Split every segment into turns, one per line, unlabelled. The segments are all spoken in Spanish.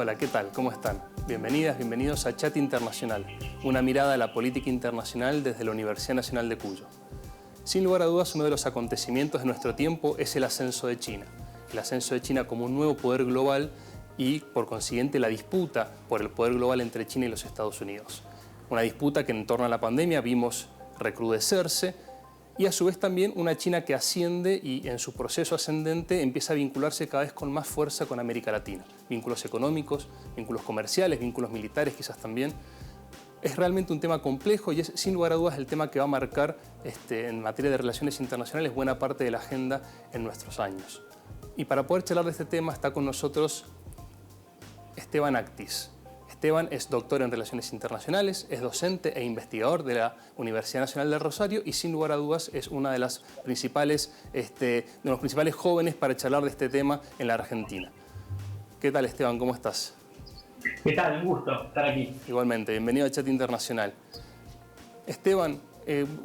Hola, ¿qué tal? ¿Cómo están? Bienvenidas, bienvenidos a Chat Internacional, una mirada a la política internacional desde la Universidad Nacional de Cuyo. Sin lugar a dudas, uno de los acontecimientos de nuestro tiempo es el ascenso de China. El ascenso de China como un nuevo poder global y, por consiguiente, la disputa por el poder global entre China y los Estados Unidos. Una disputa que en torno a la pandemia vimos recrudecerse y a su vez también una China que asciende y en su proceso ascendente empieza a vincularse cada vez con más fuerza con América Latina. Vínculos económicos, vínculos comerciales, vínculos militares quizás también. Es realmente un tema complejo y es sin lugar a dudas el tema que va a marcar en materia de relaciones internacionales buena parte de la agenda en nuestros años. Y para poder charlar de este tema está con nosotros Esteban Actis. Esteban es doctor en Relaciones Internacionales, es docente e investigador de la Universidad Nacional de Rosario y sin lugar a dudas es una de las principales, de los principales jóvenes para charlar de este tema en la Argentina. ¿Qué tal, Esteban? ¿Cómo estás?
¿Qué tal? Un gusto estar aquí.
Igualmente, bienvenido a Chat Internacional. Esteban,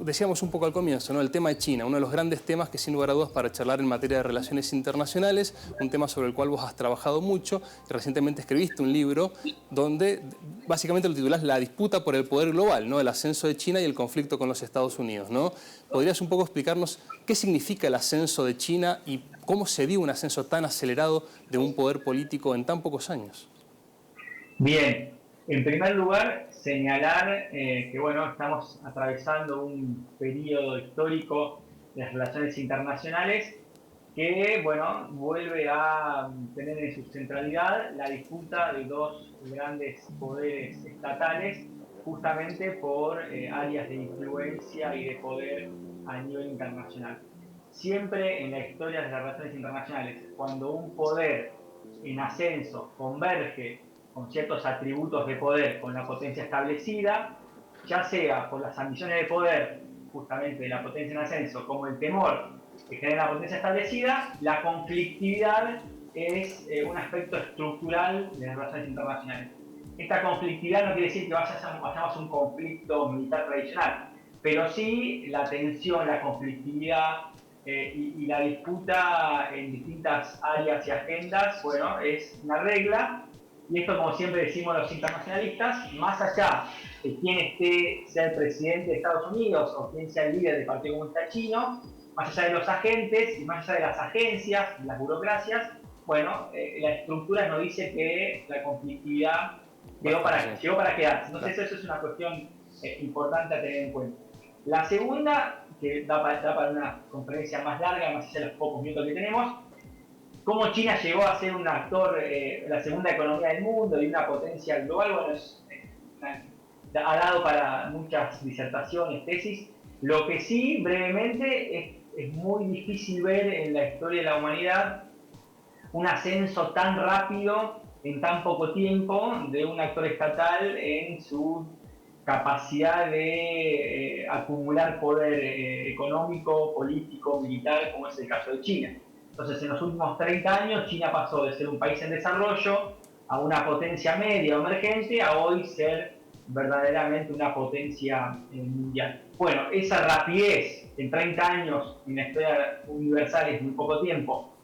decíamos un poco al comienzo, ¿no? El tema de China, uno de los grandes temas que sin lugar a dudas para charlar en materia de relaciones internacionales, un tema sobre el cual vos has trabajado mucho y recientemente escribiste un libro donde básicamente lo titulás La disputa por el poder global, ¿no? El ascenso de China y el conflicto con los Estados Unidos, ¿no? ¿Podrías un poco explicarnos qué significa el ascenso de China y cómo se dio un ascenso tan acelerado de un poder político en tan pocos años?
Bien, en primer lugar, señalar que bueno, estamos atravesando un periodo histórico de las relaciones internacionales que bueno, vuelve a tener en su centralidad la disputa de dos grandes poderes estatales justamente por áreas de influencia y de poder a nivel internacional. Siempre en la historia de las relaciones internacionales, cuando un poder en ascenso converge con ciertos atributos de poder con la potencia establecida, ya sea por las ambiciones de poder justamente de la potencia en ascenso, como el temor que genera la potencia establecida, la conflictividad es un aspecto estructural de las relaciones internacionales. Esta conflictividad no quiere decir que vayamos a un conflicto militar tradicional, pero sí la tensión, la conflictividad y la disputa en distintas áreas y agendas, bueno, es una regla. Y esto, como siempre decimos los internacionalistas, más allá de quién sea el presidente de Estados Unidos o quién sea el líder del Partido Comunista Chino, más allá de los agentes y más allá de las agencias, las burocracias, bueno, la estructura nos dice que la conflictividad llegó para quedarse. Entonces eso es una cuestión importante a tener en cuenta. La segunda, que da para una conferencia más larga, más allá de los pocos minutos que tenemos, cómo China llegó a ser un actor, la segunda economía del mundo y una potencia global, bueno, ha dado para muchas disertaciones, tesis. Lo que sí, brevemente, es muy difícil ver en la historia de la humanidad un ascenso tan rápido en tan poco tiempo de un actor estatal en su capacidad de acumular poder económico, político, militar, como es el caso de China. Entonces, en los últimos 30 años, China pasó de ser un país en desarrollo a una potencia media o emergente a hoy ser verdaderamente una potencia mundial. Bueno, esa rapidez en 30 años en la historia universal es muy poco tiempo.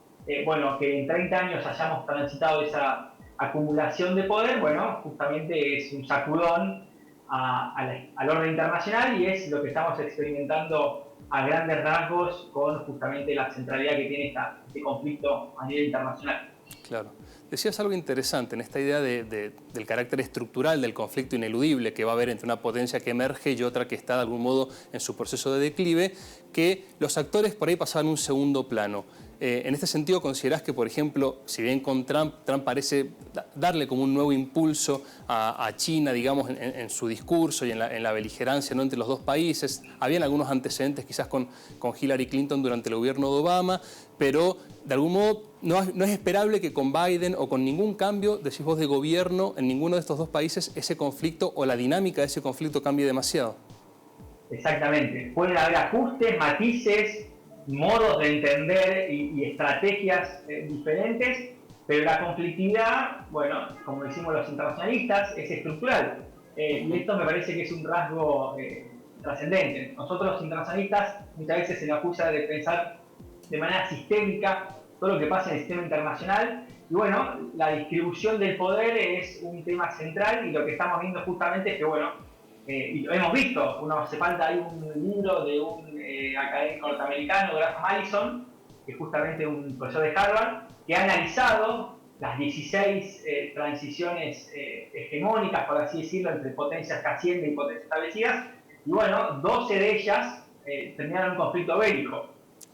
Bueno, que en 30 años hayamos transitado esa acumulación de poder, bueno, justamente es un sacudón al orden internacional y es lo que estamos experimentando a grandes rasgos con justamente la centralidad que tiene este conflicto a nivel internacional.
Claro. Decías algo interesante en esta idea del carácter estructural del conflicto ineludible que va a haber entre una potencia que emerge y otra que está de algún modo en su proceso de declive, que los actores por ahí pasaban a un segundo plano. En este sentido, ¿considerás que, por ejemplo, si bien con Trump parece darle como un nuevo impulso a China, digamos, en su discurso y en la beligerancia, ¿no?, entre los dos países? Habían algunos antecedentes quizás con Hillary Clinton durante el gobierno de Obama, pero de algún modo no es esperable que con Biden o con ningún cambio, decís vos, de gobierno en ninguno de estos dos países ese conflicto o la dinámica de ese conflicto cambie demasiado.
Exactamente. Pueden haber ajustes, matices, modos de entender y estrategias diferentes, pero la conflictividad, bueno, como decimos los internacionalistas, es estructural. Y esto me parece que es un rasgo trascendente. Nosotros los internacionalistas muchas veces se nos acusa de pensar de manera sistémica todo lo que pasa en el sistema internacional Y bueno, la distribución del poder es un tema central y lo que estamos viendo justamente es que, bueno, y lo hemos visto, hace falta hay un libro de un académico norteamericano, Graham Allison, que es justamente un profesor de Harvard, que ha analizado las 16 transiciones hegemónicas, por así decirlo, entre potencias que ascienden y potencias establecidas, y bueno, 12 de ellas terminaron en un conflicto bélico.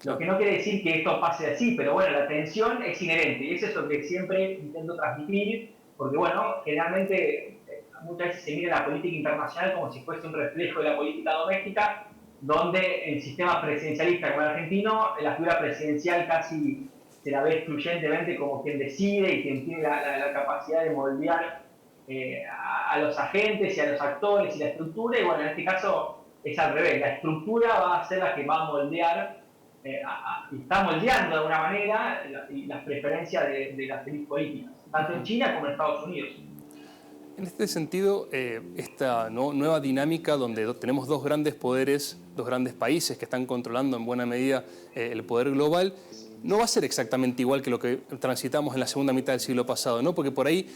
Lo que no quiere decir que esto pase así, pero bueno, la tensión es inherente, y eso es lo que siempre intento transmitir, porque bueno, generalmente muchas veces se mira la política internacional como si fuese un reflejo de la política doméstica, donde el sistema presidencialista como el argentino, la figura presidencial casi se la ve excluyentemente como quien decide y quien tiene la capacidad de moldear a los agentes y a los actores y la estructura, y bueno, en este caso es al revés, la estructura va a ser la que va a moldear y está moldeando de alguna manera las preferencias de las élites políticas, tanto en China como en Estados Unidos.
En este sentido, esta nueva dinámica donde tenemos dos grandes poderes, dos grandes países que están controlando en buena medida el poder global, no va a ser exactamente igual que lo que transitamos en la segunda mitad del siglo pasado, ¿no? Porque por ahí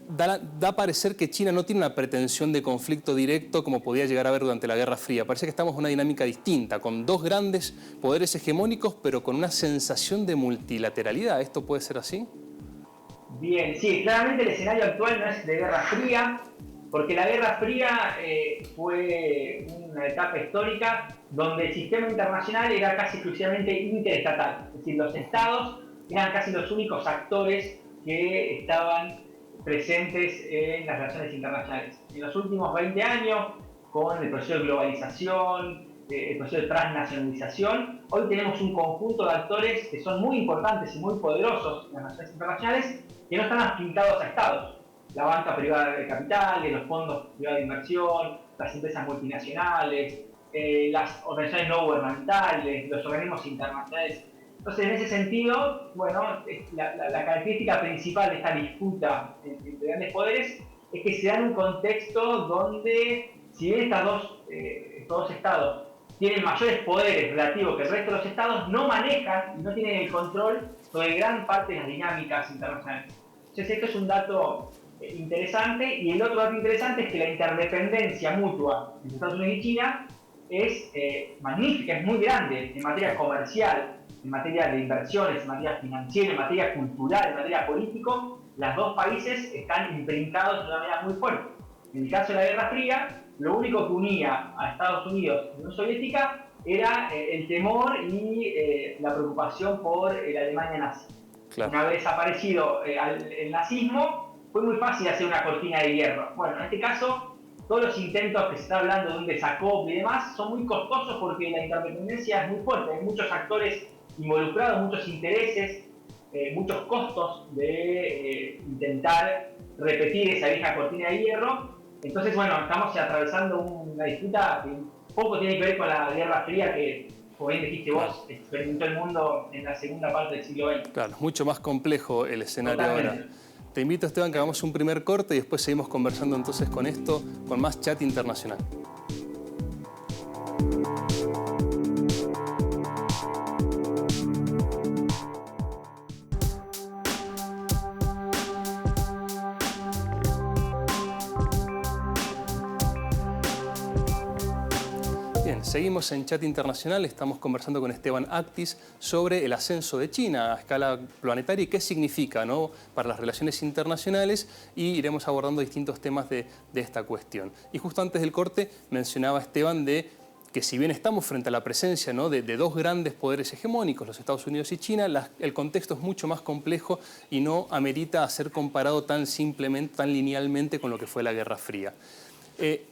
da a parecer que China no tiene una pretensión de conflicto directo como podía llegar a haber durante la Guerra Fría. Parece que estamos en una dinámica distinta, con dos grandes poderes hegemónicos, pero con una sensación de multilateralidad. ¿Esto puede ser así?
Bien, sí, claramente el escenario actual no es de Guerra Fría, porque la Guerra Fría fue una etapa histórica donde el sistema internacional era casi exclusivamente interestatal, es decir, los estados eran casi los únicos actores que estaban presentes en las relaciones internacionales. En los últimos 20 años, con el proceso de globalización, el proceso de transnacionalización, hoy tenemos un conjunto de actores que son muy importantes y muy poderosos en las relaciones internacionales, que no están afincados a estados. La banca privada de capitales, los fondos privados de inversión, las empresas multinacionales, las organizaciones no gubernamentales, los organismos internacionales. Entonces, en ese sentido, bueno, la característica principal de esta disputa entre grandes poderes es que se da en un contexto donde, si bien estos dos estados tienen mayores poderes relativos que el resto de los estados, no manejan y no tienen el control sobre gran parte de las dinámicas internacionales. Entonces, esto es un dato interesante, y el otro dato interesante es que la interdependencia mutua entre Estados Unidos y China es magnífica, es muy grande en materia comercial, en materia de inversiones, en materia financiera, en materia cultural, en materia política. Los dos países están imprintados de una manera muy fuerte. En el caso de la Guerra Fría, lo único que unía a Estados Unidos y la Unión Soviética era el temor y la preocupación por la Alemania nazi. Claro. Una vez desaparecido el nazismo, fue muy fácil hacer una cortina de hierro. Bueno, en este caso, todos los intentos que se está hablando de un desacople y demás son muy costosos porque la interdependencia es muy fuerte. Hay muchos actores involucrados, muchos intereses, muchos costos de intentar repetir esa vieja cortina de hierro. Entonces, bueno, estamos atravesando una disputa que poco tiene que ver con la Guerra Fría que, como bien dijiste vos, experimentó el mundo en la segunda parte del siglo XX.
Claro, es mucho más complejo el escenario ahora. Te invito, Esteban, que hagamos un primer corte y después seguimos conversando entonces con esto, con más Chat Internacional. Bien, seguimos en Chat Internacional, estamos conversando con Esteban Actis sobre el ascenso de China a escala planetaria y qué significa, ¿no?, para las relaciones internacionales, y iremos abordando distintos temas de esta cuestión. Y justo antes del corte mencionaba Esteban de que si bien estamos frente a la presencia, ¿no?, de dos grandes poderes hegemónicos, los Estados Unidos y China, el contexto es mucho más complejo y no amerita ser comparado tan simplemente, tan linealmente con lo que fue la Guerra Fría.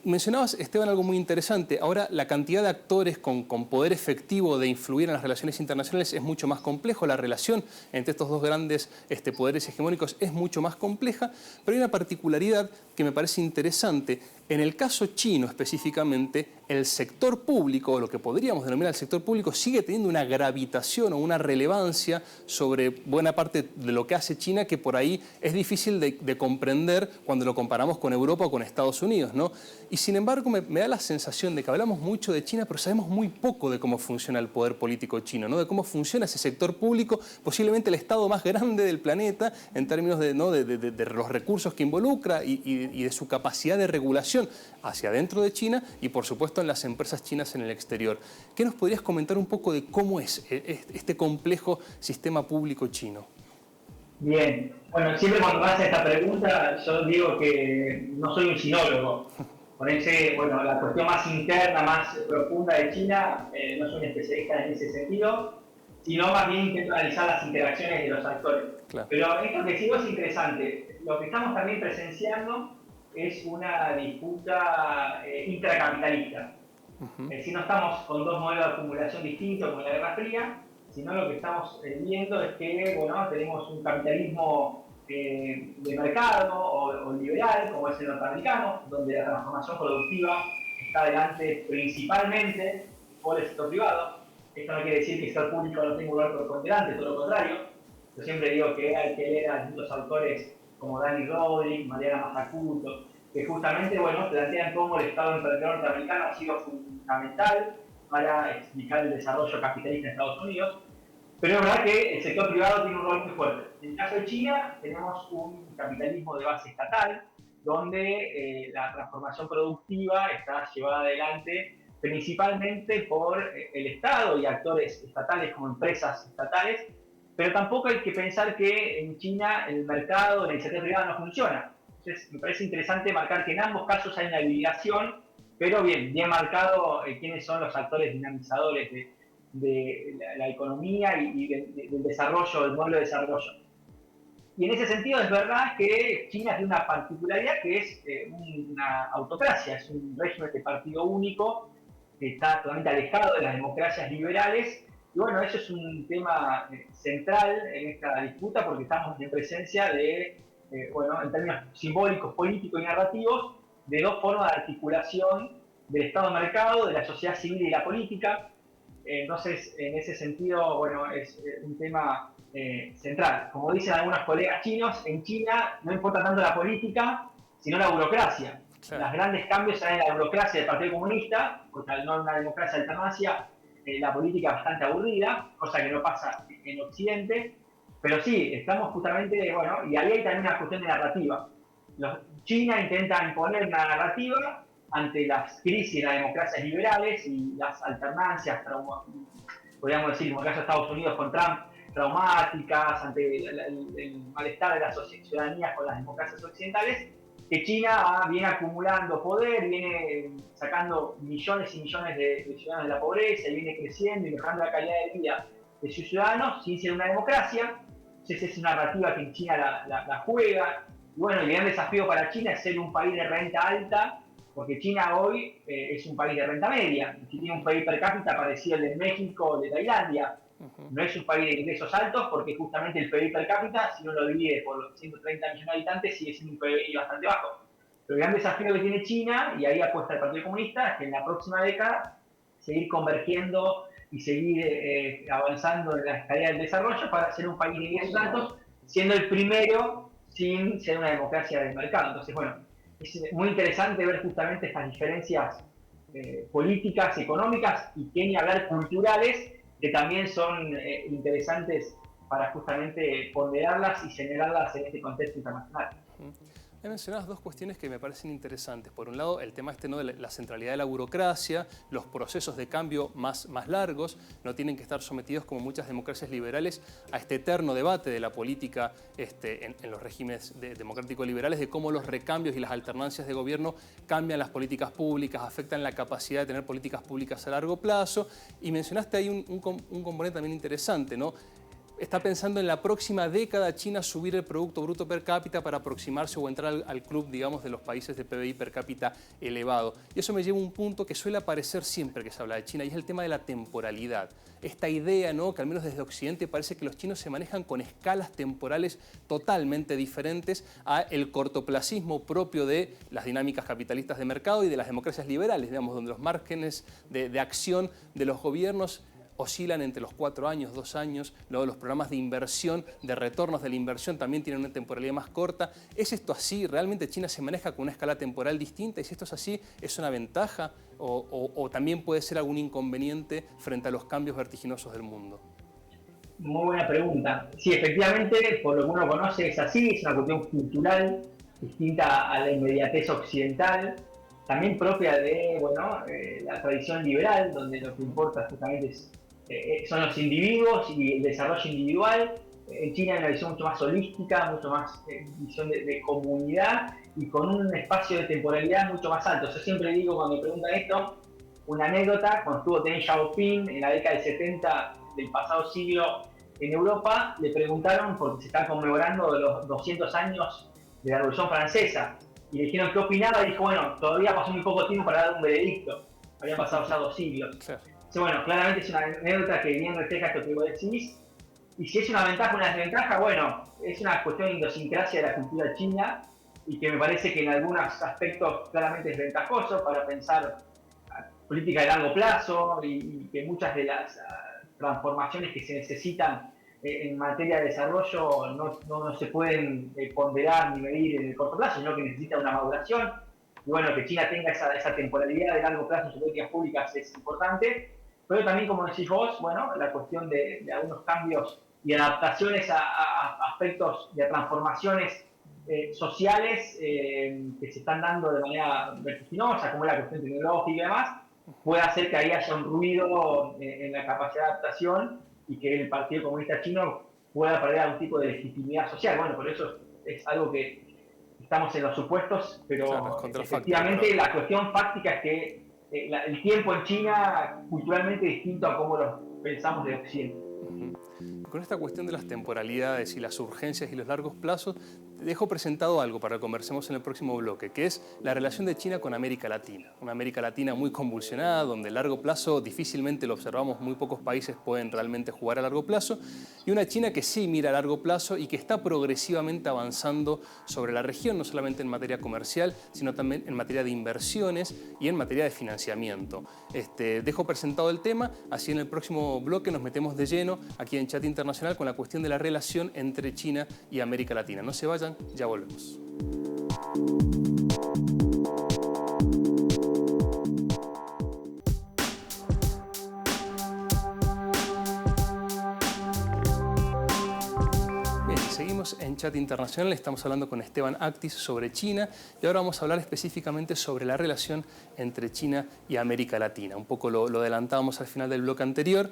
Mencionabas, Esteban, algo muy interesante. Ahora la cantidad de actores con poder efectivo de influir en las relaciones internacionales es mucho más complejo. La relación entre estos dos grandes poderes hegemónicos es mucho más compleja, pero hay una particularidad que me parece interesante. En el caso chino específicamente, el sector público, o lo que podríamos denominar el sector público, sigue teniendo una gravitación o una relevancia sobre buena parte de lo que hace China, que por ahí es difícil de comprender cuando lo comparamos con Europa o con Estados Unidos, ¿no? Y sin embargo me da la sensación de que hablamos mucho de China, pero sabemos muy poco de cómo funciona el poder político chino, ¿no? De cómo funciona ese sector público, posiblemente el Estado más grande del planeta en términos de los recursos que involucra y de su capacidad de regulación hacia adentro de China y, por supuesto, en las empresas chinas en el exterior. ¿Qué nos podrías comentar un poco de cómo es este complejo sistema público chino?
Bien, bueno, siempre cuando me hacen esta pregunta yo digo que no soy un sinólogo. Con la cuestión más interna, más profunda de China, no soy un especialista en ese sentido, sino más bien intento analizar las interacciones de los actores. Claro. Pero esto que sigo es interesante. Lo que estamos también presenciando es una disputa intracapitalista. Es decir, no estamos con dos modelos de acumulación distintos como en la Guerra Fría, sino lo que estamos viendo es que tenemos un capitalismo de mercado o liberal, como es el norteamericano, donde la transformación productiva está adelante principalmente por el sector privado. Esto no quiere decir que el sector público no tenga un lugar preponderante, todo lo contrario. Yo siempre digo que hay que leer a distintos autores como Danny Rodrik, Mariana Mazzucato, que justamente plantean cómo el Estado emprendedor norteamericano ha sido fundamental para explicar el desarrollo capitalista en Estados Unidos. Pero es verdad que el sector privado tiene un rol muy fuerte. En el caso de China tenemos un capitalismo de base estatal, donde la transformación productiva está llevada adelante principalmente por el Estado y actores estatales como empresas estatales, pero tampoco hay que pensar que en China el mercado de la iniciativa privada no funciona. Entonces me parece interesante marcar que en ambos casos hay una hibridación, pero bien marcado quiénes son los actores dinamizadores de la economía y del desarrollo, del modelo de desarrollo. Y en ese sentido es verdad que China tiene una particularidad que es una autocracia, es un régimen de partido único que está totalmente alejado de las democracias liberales. Y eso es un tema central en esta disputa porque estamos en presencia de, en términos simbólicos, políticos y narrativos, de dos formas de articulación del Estado de mercado, de la sociedad civil y de la política. Entonces, en ese sentido, es un tema central. Como dicen algunos colegas chinos, en China no importa tanto la política, sino la burocracia. Claro. Los grandes cambios se dan en la burocracia del Partido Comunista, porque al no una democracia de alternancia, la política es bastante aburrida, cosa que no pasa en Occidente. Pero sí, estamos justamente, y ahí hay también una cuestión de narrativa. China intenta imponer una narrativa ante las crisis de las democracias liberales y las alternancias, podríamos decir, como el caso de Estados Unidos con Trump, traumáticas, ante el malestar de las ciudadanías con las democracias occidentales, que China viene acumulando poder, viene sacando millones y millones de ciudadanos de la pobreza, y viene creciendo y mejorando la calidad de vida de sus ciudadanos sin ser una democracia. Entonces es una narrativa que en China la juega. Y el gran desafío para China es ser un país de renta alta, porque China hoy es un país de renta media, y tiene un PIB per cápita parecido al de México o de Tailandia. No es un país de ingresos altos porque justamente el PIB per cápita, si uno lo divide por los 130 millones de habitantes, sigue siendo un PIB bastante bajo. Pero el gran desafío que tiene China, y ahí apuesta el Partido Comunista, es que en la próxima década seguir convergiendo y seguir avanzando en la escalera del desarrollo para ser un país de ingresos altos, siendo el primero sin ser una democracia del mercado. Entonces, es muy interesante ver justamente estas diferencias políticas, económicas y que ni hablar culturales, que también son interesantes para justamente ponderarlas y generarlas en este contexto internacional.
He mencionado dos cuestiones que me parecen interesantes. Por un lado, el tema de la centralidad de la burocracia, los procesos de cambio más largos no tienen que estar sometidos, como muchas democracias liberales, a este eterno debate de la política en los regímenes democráticos liberales, de cómo los recambios y las alternancias de gobierno cambian las políticas públicas, afectan la capacidad de tener políticas públicas a largo plazo. Y mencionaste ahí un componente también interesante, ¿no? está pensando en la próxima década China subir el Producto Bruto Per Cápita para aproximarse o entrar al club, digamos, de los países de PBI per cápita elevado. Y eso me lleva a un punto que suele aparecer siempre que se habla de China, y es el tema de la temporalidad. Esta idea, ¿no?, que al menos desde Occidente parece que los chinos se manejan con escalas temporales totalmente diferentes a el cortoplacismo propio de las dinámicas capitalistas de mercado y de las democracias liberales, digamos, donde los márgenes de acción de los gobiernos oscilan entre los 4 años, 2 años, luego los programas de inversión, de retornos de la inversión también tienen una temporalidad más corta. ¿Es esto así? ¿Realmente China se maneja con una escala temporal distinta? Y si esto es así, ¿es una ventaja o también puede ser algún inconveniente frente a los cambios vertiginosos del mundo?
Muy buena pregunta. Sí, efectivamente, por lo que uno conoce es así, es una cuestión cultural distinta a la inmediatez occidental, también propia de, la tradición liberal, donde lo que importa justamente son los individuos y el desarrollo individual. En China hay una visión mucho más holística, mucho más visión de comunidad y con un espacio de temporalidad mucho más alto. Yo siempre digo, cuando me preguntan esto, una anécdota: cuando estuvo Deng Xiaoping en la década del 70 del pasado siglo en Europa, le preguntaron, porque se están conmemorando los 200 años de la Revolución Francesa, y le dijeron qué opinaba, y dijo, bueno, todavía pasó muy poco tiempo para dar un veredicto, habían pasado ya 2 siglos.
Claro.
Entonces, bueno, claramente es una anécdota que bien refleja esto que vos decís, y si es una ventaja o una desventaja, bueno, es una cuestión de idiosincrasia de la cultura china, y que me parece que en algunos aspectos claramente es ventajoso para pensar política de largo plazo, y que muchas de las transformaciones que se necesitan en materia de desarrollo no se pueden ponderar ni medir en el corto plazo, sino que necesita una maduración. Y bueno, que China tenga esa temporalidad de largo plazo en sus políticas públicas es importante, pero también, como decís vos, bueno, la cuestión de algunos cambios y adaptaciones a aspectos de transformaciones sociales que se están dando de manera vertiginosa, como la cuestión tecnológica y demás, puede hacer que ahí haya un ruido en la capacidad de adaptación y que el Partido Comunista Chino pueda perder algún tipo de legitimidad social. Bueno, por eso es algo que estamos en los supuestos, pero claro, efectivamente la cuestión fáctica es que el tiempo en China culturalmente es distinto a cómo lo pensamos de Occidente.
Con esta cuestión de las temporalidades y las urgencias y los largos plazos, te dejo presentado algo para que conversemos en el próximo bloque, que es la relación de China con América Latina. Una América Latina muy convulsionada, donde el largo plazo difícilmente lo observamos, muy pocos países pueden realmente jugar a largo plazo, y una China que sí mira a largo plazo y que está progresivamente avanzando sobre la región, no solamente en materia comercial, sino también en materia de inversiones y en materia de financiamiento. Dejo presentado el tema, así en el próximo bloque nos metemos de lleno aquí en Chat Internacional con la cuestión de la relación entre China y América Latina. No se vayan, ya volvemos. Bien, seguimos en Chat Internacional, estamos hablando con Esteban Actis sobre China y ahora vamos a hablar específicamente sobre la relación entre China y América Latina. Un poco lo adelantábamos al final del bloque anterior.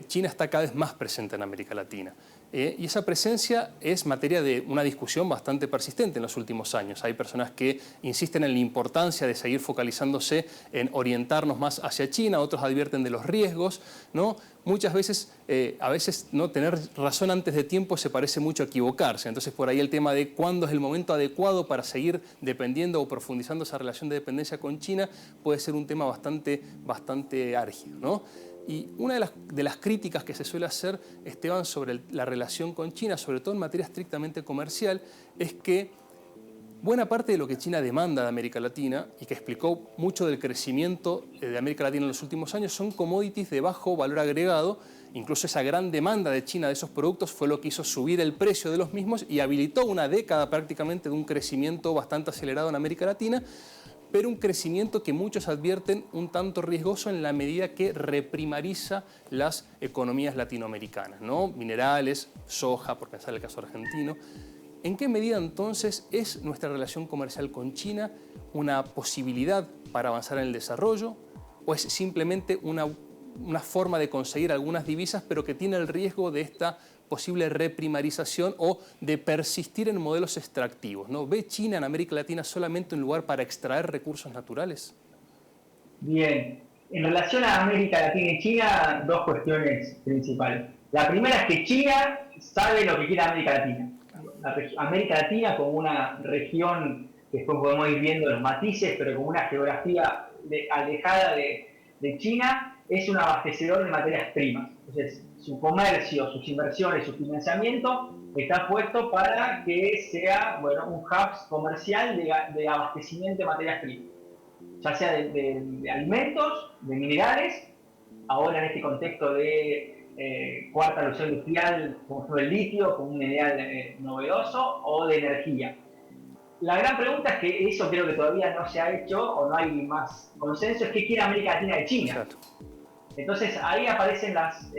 China está cada vez más presente en América Latina. Y esa presencia es materia de una discusión bastante persistente en los últimos años. Hay personas que insisten en la importancia de seguir focalizándose en orientarnos más hacia China, otros advierten de los riesgos, ¿no? Muchas veces, a veces no tener razón antes de tiempo se parece mucho a equivocarse. Entonces, por ahí el tema de cuándo es el momento adecuado para seguir dependiendo o profundizando esa relación de dependencia con China puede ser un tema bastante álgido, ¿no? Y una de las críticas que se suele hacer, Esteban, sobre la relación con China, sobre todo en materia estrictamente comercial, es que buena parte de lo que China demanda de América Latina y que explicó mucho del crecimiento de América Latina en los últimos años son commodities de bajo valor agregado. Incluso esa gran demanda de China de esos productos fue lo que hizo subir el precio de los mismos y habilitó una década prácticamente de un crecimiento bastante acelerado en América Latina, pero un crecimiento que muchos advierten un tanto riesgoso en la medida que reprimariza las economías latinoamericanas, ¿no? Minerales, soja, por pensar el caso argentino. ¿En qué medida entonces es nuestra relación comercial con China una posibilidad para avanzar en el desarrollo o es simplemente una forma de conseguir algunas divisas pero que tiene el riesgo de esta posible reprimarización o de persistir en modelos extractivos, ¿no? ¿Ve China en América Latina solamente un lugar para extraer recursos naturales?
Bien, en relación a América Latina y China, dos cuestiones principales. La primera es que China sabe lo que quiere América Latina. América Latina como una región que después podemos ir viendo los matices, pero como una geografía alejada de China, es un abastecedor de materias primas. Entonces, su comercio, sus inversiones, su financiamiento está puesto para que sea, bueno, un hub comercial de abastecimiento de materias primas, ya sea de alimentos, de minerales, ahora en este contexto de cuarta revolución industrial, como el litio, como un mineral novedoso, o de energía. La gran pregunta es que eso creo que todavía no se ha hecho o no hay más consenso, es qué quiere América Latina de China.
Exacto.
Entonces ahí aparecen las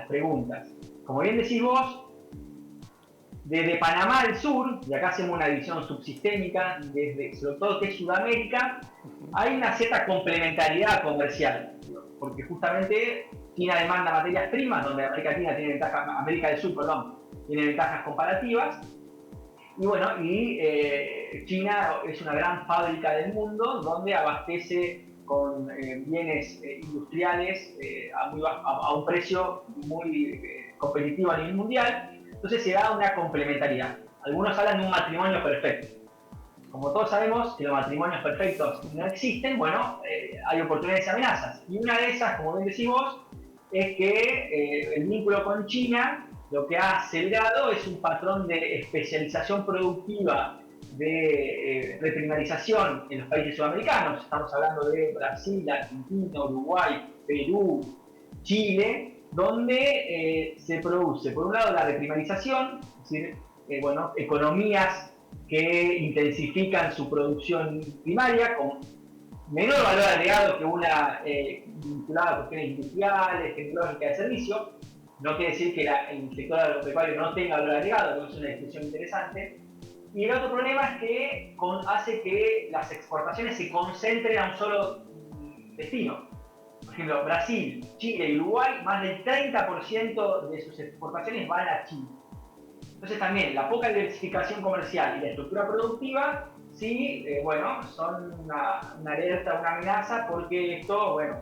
preguntas. Como bien decís vos, desde Panamá al sur, y acá hacemos una división subsistémica, desde sobre todo que es Sudamérica, hay una cierta complementariedad comercial, porque justamente China demanda materias primas, donde América Latina tiene ventajas, América del Sur, perdón, tiene ventajas comparativas, y bueno, China es una gran fábrica del mundo donde abastece con bienes industriales a un precio muy competitivo a nivel mundial. Entonces se da una complementariedad. Algunos hablan de un matrimonio perfecto. Como todos sabemos que los matrimonios perfectos no existen, bueno, hay oportunidades y amenazas. Y una de esas, como bien decimos, es que el vínculo con China lo que ha acelerado es un patrón de especialización productiva, de reprimarización en los países sudamericanos. Estamos hablando de Brasil, Argentina, Uruguay, Perú, Chile, donde se produce, por un lado, la reprimarización, es decir, bueno, economías que intensifican su producción primaria con menor valor agregado que una vinculada a cuestiones industriales, tecnológicas de servicio. No quiere decir que el sector agropecuario no tenga valor agregado, pero es una discusión interesante. Y el otro problema es que hace que las exportaciones se concentren a un solo destino. Por ejemplo, Brasil, Chile y Uruguay, más del 30% de sus exportaciones van a China. Entonces también la poca diversificación comercial y la estructura productiva, sí, bueno, son una alerta, una amenaza, porque esto, bueno,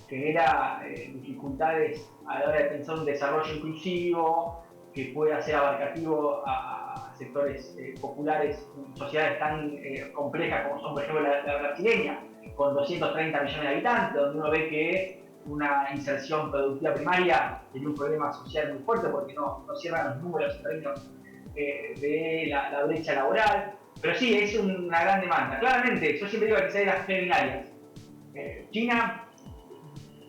genera dificultades a la hora de pensar un desarrollo inclusivo que pueda ser abarcativo a sectores populares, sociedades tan complejas como son, por ejemplo, la brasileña, con 230 millones de habitantes, donde uno ve que una inserción productiva primaria tiene un problema social muy fuerte porque no cierran los números en términos de la brecha laboral. Pero sí, es una gran demanda. Claramente, yo siempre digo que hay las binarias. China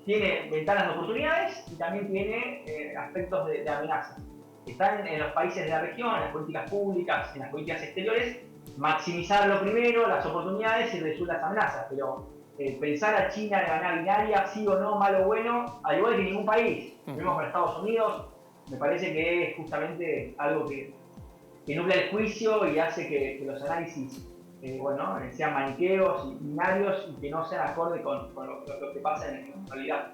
tiene ventanas de oportunidades y también tiene aspectos de amenazas. Están en los países de la región, en las políticas públicas, en las políticas exteriores, maximizar lo primero, las oportunidades y reducir las amenazas. Pero pensar a China de manera binaria, sí o no, malo o bueno, al igual que ningún país. Vemos con Estados Unidos, me parece que es justamente algo que nubla el juicio y hace que los análisis bueno, sean maniqueos y binarios y que no sean acorde con lo que pasa en la realidad.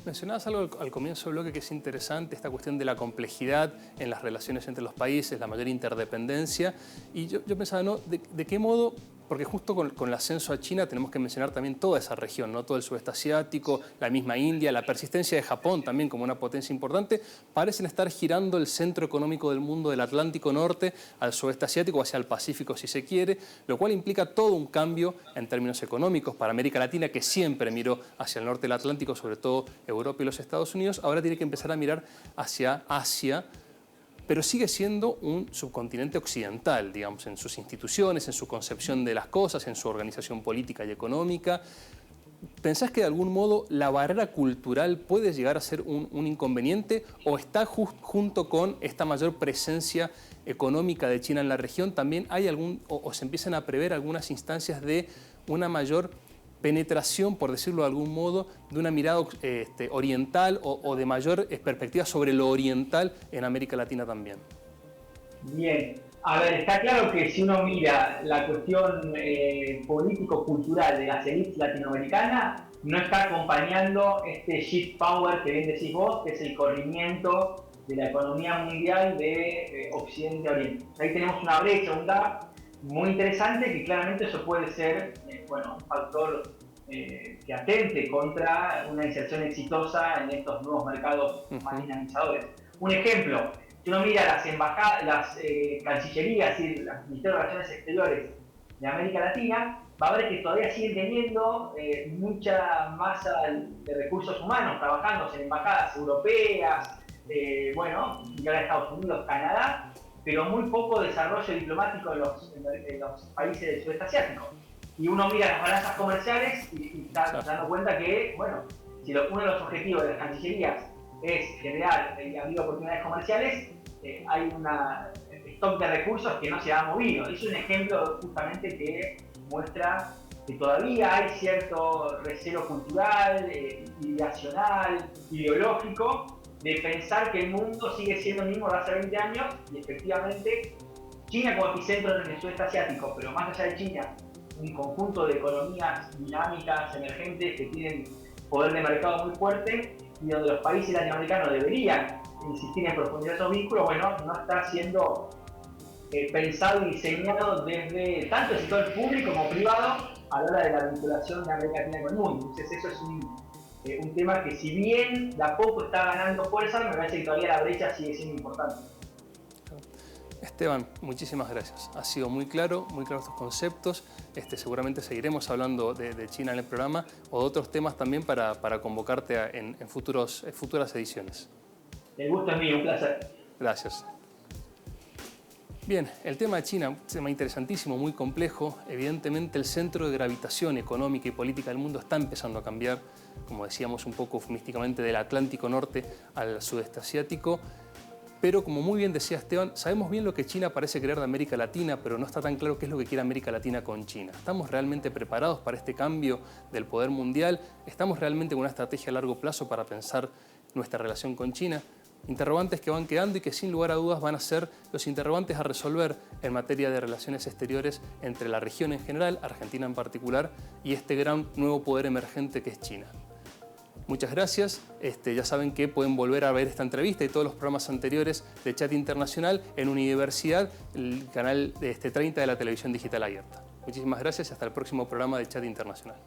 Mencionabas algo al comienzo del bloque que es interesante, esta cuestión de la complejidad en las relaciones entre los países, la mayor interdependencia. Y yo pensaba, ¿no? ¿De qué modo? Porque justo con el ascenso a China tenemos que mencionar también toda esa región, ¿no? Todo el sudeste asiático, la misma India, la persistencia de Japón también como una potencia importante, parecen estar girando el centro económico del mundo del Atlántico Norte al sudeste asiático, hacia el Pacífico si se quiere, lo cual implica todo un cambio en términos económicos para América Latina, que siempre miró hacia el norte del Atlántico, sobre todo Europa y los Estados Unidos, ahora tiene que empezar a mirar hacia Asia, pero sigue siendo un subcontinente occidental, digamos, en sus instituciones, en su concepción de las cosas, en su organización política y económica. ¿Pensás que de algún modo la barrera cultural puede llegar a ser un inconveniente o está junto con esta mayor presencia económica de China en la región? ¿También hay o se empiezan a prever algunas instancias de una mayor penetración, por decirlo de algún modo, de una mirada oriental o de mayor perspectiva sobre lo oriental en América Latina también?
Bien, a ver, está claro que si uno mira la cuestión político-cultural de las élites latinoamericanas, no está acompañando este shift power que bien decís vos, que es el corrimiento de la economía mundial de Occidente a Oriente. Ahí tenemos una brecha, un gap muy interesante, que claramente eso puede ser bueno, un factor que atente contra una inserción exitosa en estos nuevos mercados más dinamizadores. Un ejemplo, si uno mira las embajadas, las cancillerías y los ministerios de Relaciones Exteriores de América Latina, va a ver que todavía siguen teniendo mucha masa de recursos humanos trabajando en embajadas europeas, bueno, y ahora Estados Unidos, Canadá, pero muy poco desarrollo diplomático en los países del sudeste asiático. Y uno mira las balanzas comerciales y está dando cuenta que, bueno, si uno de los objetivos de las cancillerías es generar y abrir oportunidades comerciales, hay un stock de recursos que no se ha movido. Es un ejemplo justamente que muestra que todavía hay cierto recelo cultural, ideacional, ideológico, de pensar que el mundo sigue siendo el mismo de hace 20 años y efectivamente China como epicentro en el sudeste asiático, pero más allá de China, un conjunto de economías dinámicas, emergentes, que tienen poder de mercado muy fuerte y donde los países latinoamericanos deberían insistir en profundizar esos vínculos, bueno, no está siendo pensado y diseñado desde tanto el sector público como privado a la hora de la vinculación de América Latina con el mundo. Entonces eso es un tema que, si bien de a poco está ganando fuerza, me parece que todavía la brecha sigue siendo importante.
Esteban, muchísimas gracias. Ha sido muy claro estos conceptos. Seguramente seguiremos hablando de China en el programa o de otros temas también para convocarte en futuras ediciones.
El gusto es mío, un placer.
Gracias. Bien, el tema de China, un tema interesantísimo, muy complejo. Evidentemente el centro de gravitación económica y política del mundo está empezando a cambiar, como decíamos un poco eufemísticamente, del Atlántico Norte al sudeste asiático. Pero como muy bien decía Esteban, sabemos bien lo que China parece querer de América Latina, pero no está tan claro qué es lo que quiere América Latina con China. ¿Estamos realmente preparados para este cambio del poder mundial? ¿Estamos realmente con una estrategia a largo plazo para pensar nuestra relación con China? Interrogantes que van quedando y que sin lugar a dudas van a ser los interrogantes a resolver en materia de relaciones exteriores entre la región en general, Argentina en particular, y este gran nuevo poder emergente que es China. Muchas gracias. Ya saben que pueden volver a ver esta entrevista y todos los programas anteriores de Chat Internacional en Universidad, el canal 30 de la televisión digital abierta. Muchísimas gracias y hasta el próximo programa de Chat Internacional.